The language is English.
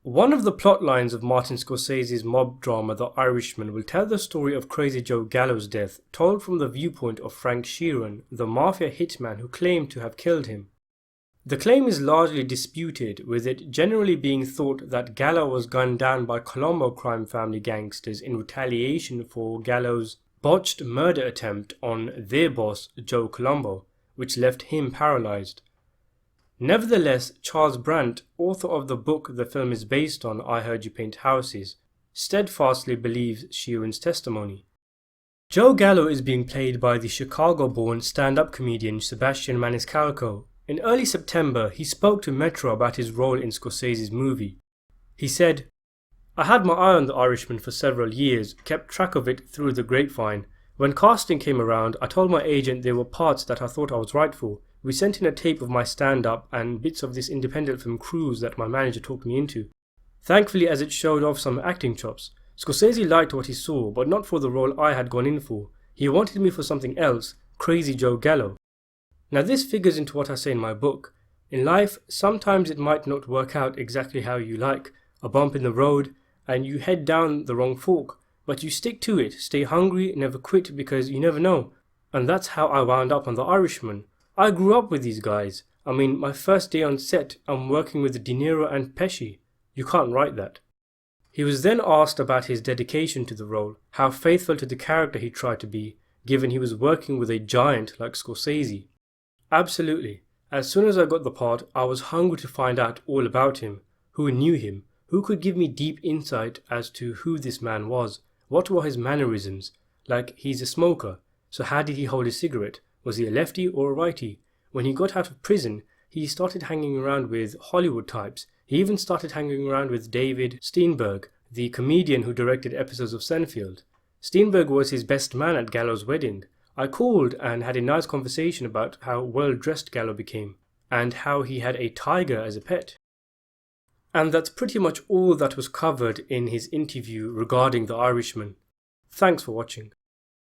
One of the plot lines of Martin Scorsese's mob drama The Irishman will tell the story of Crazy Joe Gallo's death, told from the viewpoint of Frank Sheeran, the mafia hitman who claimed to have killed him. The claim is largely disputed, with it generally being thought that Gallo was gunned down by Colombo crime family gangsters in retaliation for Gallo's botched murder attempt on their boss Joe Colombo, which left him paralyzed. Nevertheless, Charles Brandt, author of the book the film is based on, I Heard You Paint Houses, steadfastly believes Sheeran's testimony. Joe Gallo is being played by the Chicago-born stand-up comedian Sebastian Maniscalco. In early September, he spoke to Metro about his role in Scorsese's movie. He said, "I had my eye on The Irishman for several years, kept track of it through the grapevine. When casting came around, I told my agent there were parts that I thought I was right for. We sent in a tape of my stand-up and bits of this independent film cruise that my manager talked me into. Thankfully, as it showed off some acting chops. Scorsese liked what he saw, but not for the role I had gone in for. He wanted me for something else, Crazy Joe Gallo." Now this figures into what I say in my book. In life, sometimes it might not work out exactly how you like, a bump in the road, and you head down the wrong fork, but you stick to it, stay hungry, never quit, because you never know. And that's how I wound up on The Irishman. I grew up with these guys. I mean, my first day on set, I'm working with De Niro and Pesci. You can't write that. He was then asked about his dedication to the role, how faithful to the character he tried to be, given he was working with a giant like Scorsese. Absolutely. As soon as I got the part, I was hungry to find out all about him, who knew him, who could give me deep insight as to who this man was, what were his mannerisms, like he's a smoker, so how did he hold his cigarette? Was he a lefty or a righty? When he got out of prison, he started hanging around with Hollywood types. He even started hanging around with David Steinberg, the comedian who directed episodes of Seinfeld. Steinberg was his best man at Gallo's wedding. I called and had a nice conversation about how well dressed Gallo became, and how he had a tiger as a pet. And that's pretty much all that was covered in his interview regarding The Irishman. Thanks for watching.